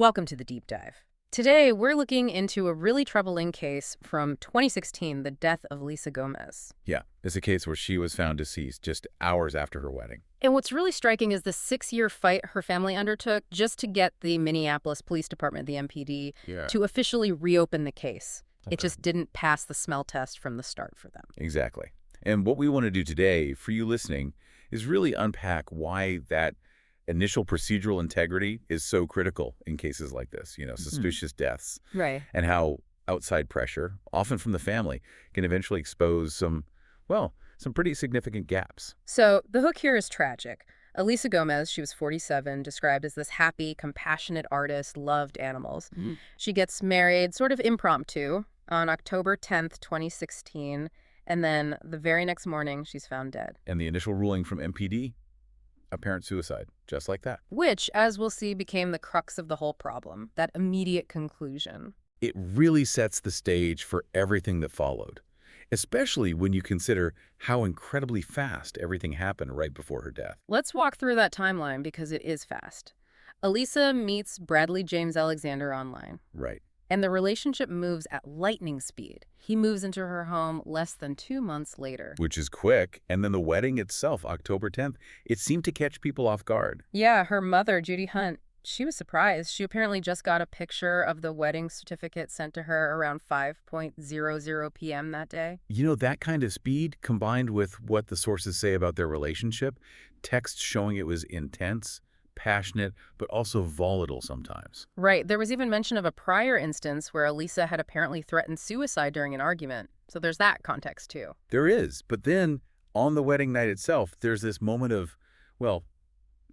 Welcome to the Deep Dive. Today, we're looking into a really troubling case from 2016, the death of Elisa Gomez. Yeah, it's a case where she was found deceased just hours after her wedding. And what's really striking is the 6-year fight her family undertook just to get the Minneapolis Police Department, the MPD, to officially reopen the case. Okay. It just didn't pass the smell test from the start for them. Exactly. And what we want to do today, for you listening, is really unpack why that initial procedural integrity is so critical in cases like this, suspicious deaths. Right. And how outside pressure, often from the family, can eventually expose some pretty significant gaps. So the hook here is tragic. Elisa Gomez, she was 47, described as this happy, compassionate artist, loved animals. She gets married sort of impromptu on October 10th, 2016, and then the very next morning, she's found dead. And the initial ruling from MPD? Apparent suicide, just like that. Which, as we'll see, became the crux of the whole problem, that immediate conclusion. It really sets the stage for everything that followed, especially when you consider how incredibly fast everything happened right before her death. Let's walk through that timeline because it is fast. Elisa meets Bradley James Alexander online. Right. And the relationship moves at lightning speed. He moves into her home less than 2 months later. Which is quick. And then the wedding itself, October 10th, it seemed to catch people off guard. Yeah, her mother, Judy Hunt, she was surprised. She apparently just got a picture of the wedding certificate sent to her around 5:00 p.m. that day. That kind of speed, combined with what the sources say about their relationship, texts showing it was intense, passionate, but also volatile sometimes. Right. There was even mention of a prior instance where Elisa had apparently threatened suicide during an argument. So there's that context, too. There is. But then, on the wedding night itself, there's this moment of,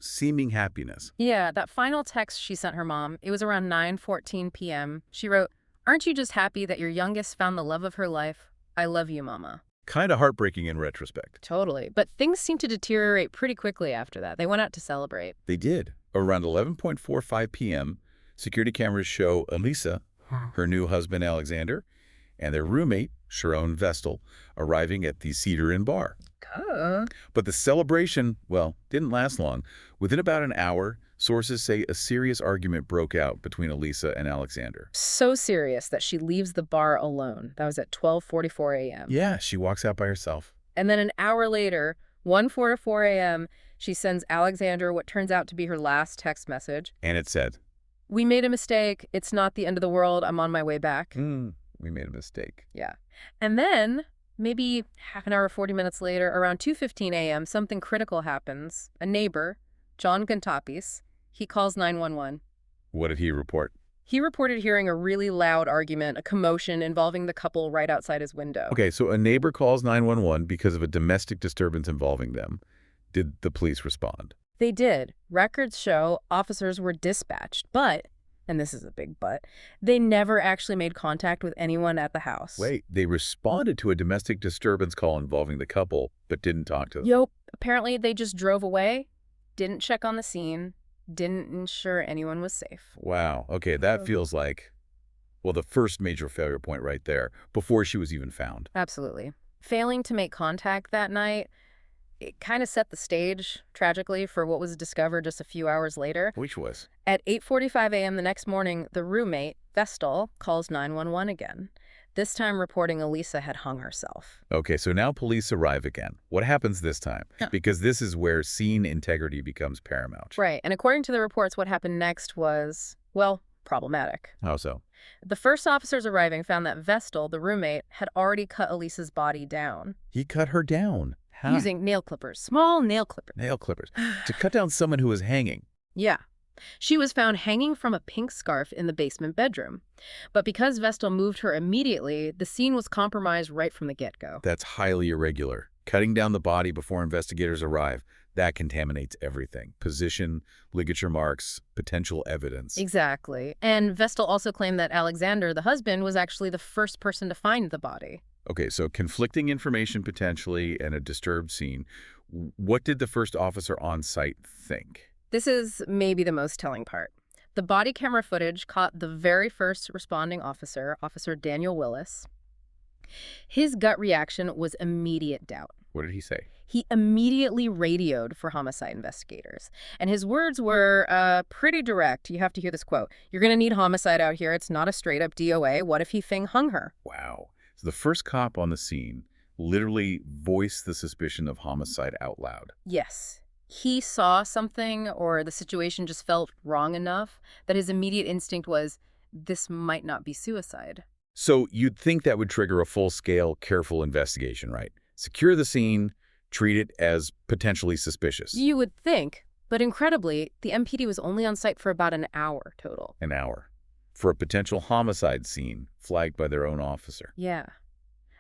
seeming happiness. Yeah, that final text she sent her mom, it was around 9:14 p.m. She wrote, "Aren't you just happy that your youngest found the love of her life? I love you, Mama." Kind of heartbreaking in retrospect. Totally. But things seemed to deteriorate pretty quickly after that. They went out to celebrate. They did. Around 11:45 p.m., security cameras show Elisa, her new husband Alexander, and their roommate, Sharon Vestal, arriving at the Cedar Inn bar. But the celebration, didn't last long. Within about an hour, sources say a serious argument broke out between Elisa and Alexander. So serious that she leaves the bar alone. That was at 12:44 a.m. Yeah, she walks out by herself. And then an hour later, 1:44 a.m., she sends Alexander what turns out to be her last text message. And it said, "We made a mistake. It's not the end of the world. I'm on my way back." We made a mistake. Yeah. And then, maybe half an hour, 40 minutes later, around 2:15 a.m., something critical happens. A neighbor, John Gontapis, he calls 911. What did he report? He reported hearing a really loud argument, a commotion involving the couple right outside his window. Okay, so a neighbor calls 911 because of a domestic disturbance involving them. Did the police respond? They did. Records show officers were dispatched, but, and this is a big but, they never actually made contact with anyone at the house. Wait, they responded to a domestic disturbance call involving the couple, but didn't talk to them? Yup. Apparently they just drove away, didn't check on the scene, didn't ensure anyone was safe. Wow. Okay, that feels like, the first major failure point right there, before she was even found. Absolutely. Failing to make contact that night, it kind of set the stage, tragically, for what was discovered just a few hours later. Which was? At 8:45 a.m. the next morning, the roommate, Vestal, calls 911 again, this time reporting Elisa had hung herself. Okay, so now police arrive again. What happens this time? Yeah. Because this is where scene integrity becomes paramount. Right, and according to the reports, what happened next was, problematic. How so? The first officers arriving found that Vestal, the roommate, had already cut Elisa's body down. He cut her down. How? Using nail clippers, small nail clippers. Nail clippers. To cut down someone who was hanging. Yeah. She was found hanging from a pink scarf in the basement bedroom. But because Vestal moved her immediately, the scene was compromised right from the get-go. That's highly irregular. Cutting down the body before investigators arrive, that contaminates everything. Position, ligature marks, potential evidence. Exactly. And Vestal also claimed that Alexander, the husband, was actually the first person to find the body. Okay, so conflicting information potentially and a disturbed scene. What did the first officer on site think? This is maybe the most telling part. The body camera footage caught the very first responding officer, Officer Daniel Willis. His gut reaction was immediate doubt. What did he say? he immediately radioed for homicide investigators. And his words were pretty direct. You have to hear this quote. "You're going to need homicide out here. It's not a straight-up DOA. What if he hung her?" Wow. So the first cop on the scene literally voiced the suspicion of homicide out loud. Yes. He saw something, or the situation just felt wrong enough that his immediate instinct was, this might not be suicide. So you'd think that would trigger a full-scale, careful investigation, right? Secure the scene, treat it as potentially suspicious. You would think, but incredibly, the MPD was only on site for about an hour total. An hour. For a potential homicide scene flagged by their own officer. Yeah.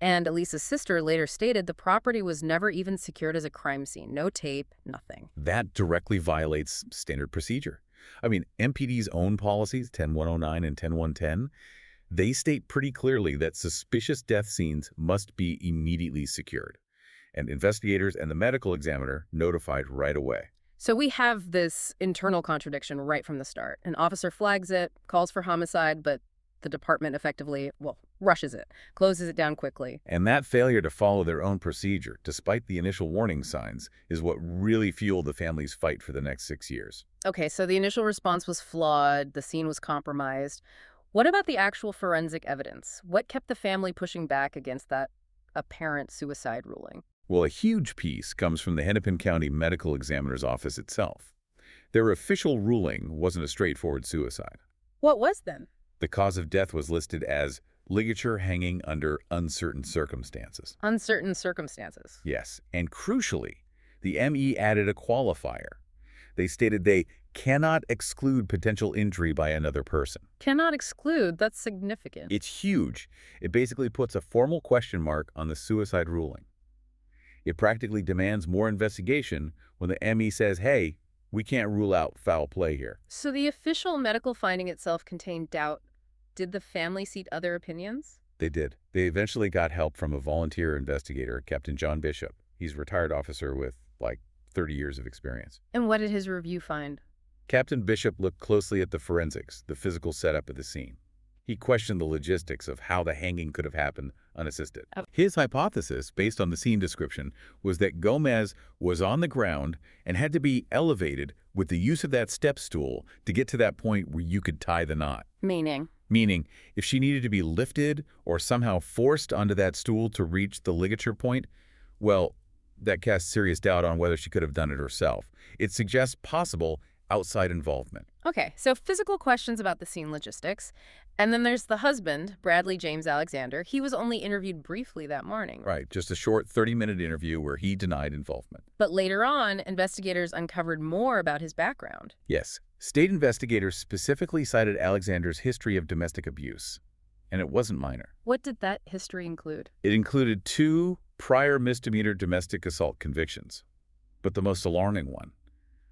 And Elisa's sister later stated the property was never even secured as a crime scene. No tape, nothing. That directly violates standard procedure. I mean, MPD's own policies, 10109 and 10110, they state pretty clearly that suspicious death scenes must be immediately secured. And investigators and the medical examiner notified right away. So we have this internal contradiction right from the start. An officer flags it, calls for homicide, but the department effectively, rushes it, closes it down quickly. And that failure to follow their own procedure, despite the initial warning signs, is what really fueled the family's fight for the next 6 years. Okay, so the initial response was flawed, the scene was compromised. What about the actual forensic evidence? What kept the family pushing back against that apparent suicide ruling? Well, a huge piece comes from the Hennepin County Medical Examiner's Office itself. Their official ruling wasn't a straightforward suicide. What was then? The cause of death was listed as ligature hanging under uncertain circumstances. Uncertain circumstances. Yes, and crucially, the ME added a qualifier. They stated they cannot exclude potential injury by another person. Cannot exclude, that's significant. It's huge. It basically puts a formal question mark on the suicide ruling. It practically demands more investigation when the ME says, hey, we can't rule out foul play here. So the official medical finding itself contained doubt. Did the family seek other opinions? They did. They eventually got help from a volunteer investigator, Captain John Bishop. He's a retired officer with, 30 years of experience. And what did his review find? Captain Bishop looked closely at the forensics, the physical setup of the scene. He questioned the logistics of how the hanging could have happened unassisted. Oh. His hypothesis, based on the scene description, was that Gomez was on the ground and had to be elevated with the use of that step stool to get to that point where you could tie the knot. Meaning? Meaning, if she needed to be lifted or somehow forced onto that stool to reach the ligature point, well, that casts serious doubt on whether she could have done it herself. It suggests possible outside involvement. Okay, so physical questions about the scene logistics. And then there's the husband, Bradley James Alexander. He was only interviewed briefly that morning. Right, just a short 30-minute interview where he denied involvement. But later on, investigators uncovered more about his background. Yes, state investigators specifically cited Alexander's history of domestic abuse. And it wasn't minor. What did that history include? It included 2 prior misdemeanor domestic assault convictions. But the most alarming one,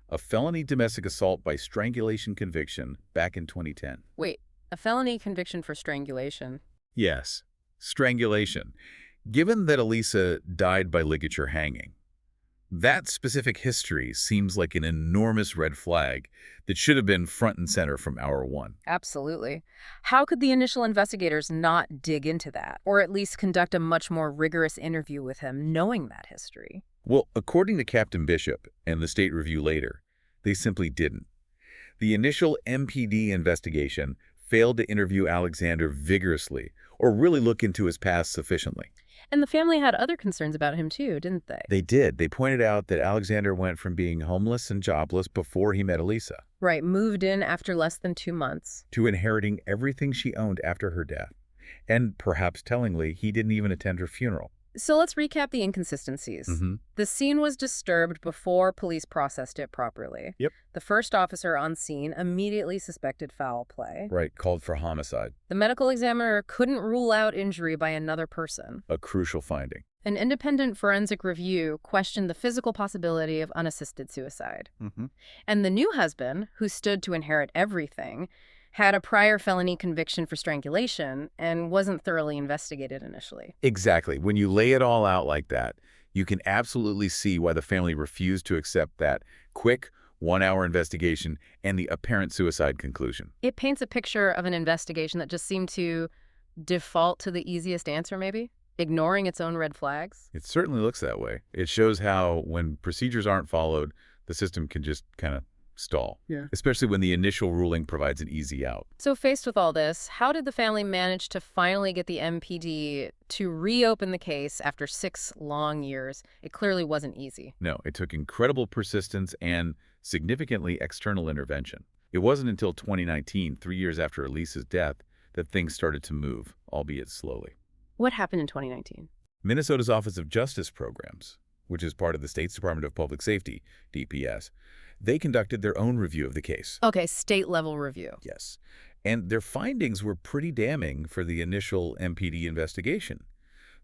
a felony domestic assault by strangulation conviction back in 2010. Wait, a felony conviction for strangulation? Yes, strangulation. Given that Elisa died by ligature hanging, that specific history seems like an enormous red flag that should have been front and center from hour one. Absolutely. How could the initial investigators not dig into that, or at least conduct a much more rigorous interview with him, knowing that history? Well, according to Captain Bishop and the state review later, they simply didn't. The initial MPD investigation failed to interview Alexander vigorously or really look into his past sufficiently. And the family had other concerns about him too, didn't they? They did. They pointed out that Alexander went from being homeless and jobless before he met Elisa Right, moved in after less than 2 months. to inheriting everything she owned after her death. And perhaps tellingly, he didn't even attend her funeral. So let's recap the inconsistencies. The scene was disturbed before police processed it properly. Yep. The first officer on scene immediately suspected foul play. Right, called for homicide. The medical examiner couldn't rule out injury by another person. A crucial finding. An independent forensic review questioned the physical possibility of unassisted suicide. And the new husband, who stood to inherit everything, had a prior felony conviction for strangulation and wasn't thoroughly investigated initially. Exactly. When you lay it all out like that, you can absolutely see why the family refused to accept that quick, 1-hour investigation and the apparent suicide conclusion. It paints a picture of an investigation that just seemed to default to the easiest answer, maybe? Ignoring its own red flags? It certainly looks that way. It shows how when procedures aren't followed, the system can just kind of stall. Yeah. Especially when the initial ruling provides an easy out. So faced with all this, how did the family manage to finally get the MPD to reopen the case after 6 long years? It clearly wasn't easy. No, it took incredible persistence and significantly external intervention. It wasn't until 2019, 3 years after Elisa's death, that things started to move, albeit slowly. What happened in 2019? Minnesota's Office of Justice Programs, which is part of the state's Department of Public Safety, DPS, they conducted their own review of the case. Okay, state-level review. Yes. And their findings were pretty damning for the initial MPD investigation.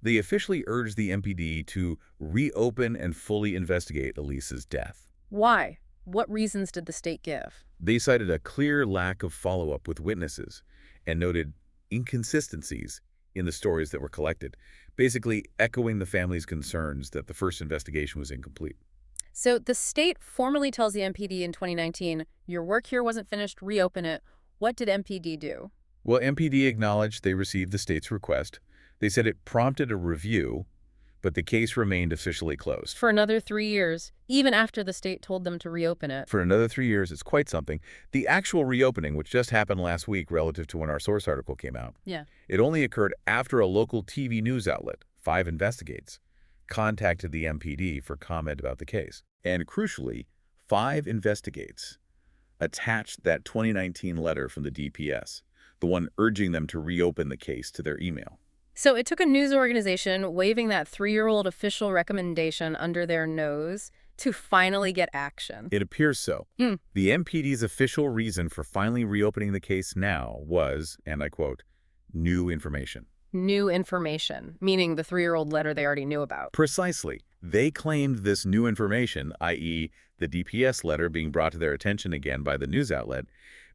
They officially urged the MPD to reopen and fully investigate Elisa's death. Why? What reasons did the state give? They cited a clear lack of follow-up with witnesses and noted inconsistencies in the stories that were collected, basically echoing the family's concerns that the first investigation was incomplete. So the state formally tells the MPD in 2019, your work here wasn't finished, reopen it. What did MPD do? Well, MPD acknowledged they received the state's request. They said it prompted a review, but the case remained officially closed. For another 3 years, even after the state told them to reopen it. For another 3 years, it's quite something. The actual reopening, which just happened last week relative to when our source article came out, it only occurred after a local TV news outlet, 5 Investigates, contacted the MPD for comment about the case. And crucially, 5 Investigates attached that 2019 letter from the DPS, the one urging them to reopen the case, to their email. So it took a news organization waving that 3-year-old official recommendation under their nose to finally get action. It appears so. The MPD's official reason for finally reopening the case now was, and I quote, new information. New information, meaning the 3-year-old letter they already knew about. Precisely. They claimed this new information, i.e. the DPS letter being brought to their attention again by the news outlet,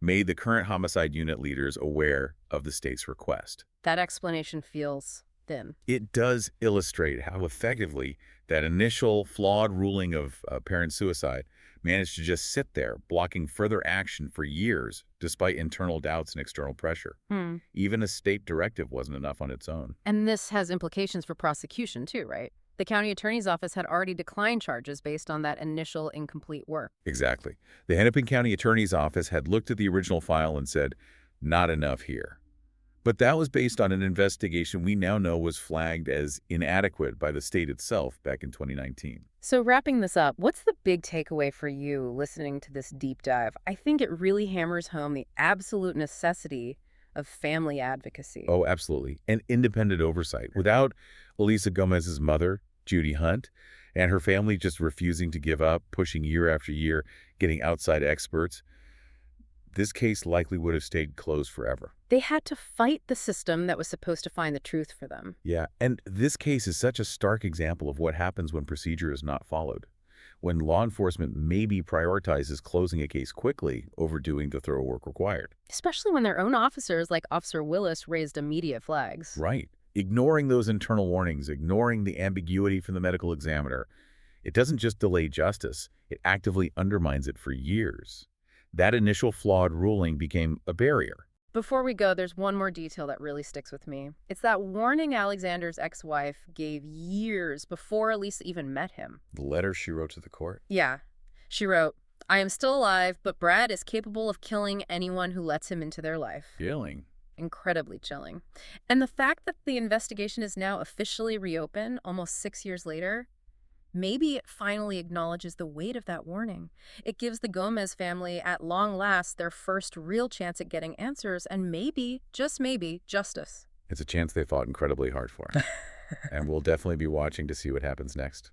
made the current homicide unit leaders aware of the state's request. That explanation feels thin. It does illustrate how effectively that initial flawed ruling of parent suicide managed to just sit there, blocking further action for years, despite internal doubts and external pressure. Even a state directive wasn't enough on its own. And this has implications for prosecution too, right? The county attorney's office had already declined charges based on that initial incomplete work. Exactly. The Hennepin County Attorney's Office had looked at the original file and said, not enough here. But that was based on an investigation we now know was flagged as inadequate by the state itself back in 2019. So wrapping this up, what's the big takeaway for you listening to this deep dive? I think it really hammers home the absolute necessity of family advocacy. Oh, absolutely. And independent oversight. Without Elisa Gomez's mother, Judy Hunt, and her family just refusing to give up, pushing year after year, getting outside experts, this case likely would have stayed closed forever. They had to fight the system that was supposed to find the truth for them. Yeah, and this case is such a stark example of what happens when procedure is not followed. When law enforcement maybe prioritizes closing a case quickly over doing the thorough work required. Especially when their own officers, like Officer Willis, raised immediate flags. Right. Ignoring those internal warnings, ignoring the ambiguity from the medical examiner, it doesn't just delay justice, it actively undermines it for years. That initial flawed ruling became a barrier. Before we go, there's one more detail that really sticks with me. It's that warning Alexander's ex-wife gave years before Elisa even met him. The letter she wrote to the court? Yeah. She wrote, I am still alive, but Brad is capable of killing anyone who lets him into their life. Killing. Incredibly chilling. And the fact that the investigation is now officially reopened almost 6 years later, maybe it finally acknowledges the weight of that warning. It gives the Gomez family, at long last, their first real chance at getting answers and maybe, just maybe, justice. It's a chance they fought incredibly hard for. And we'll definitely be watching to see what happens next.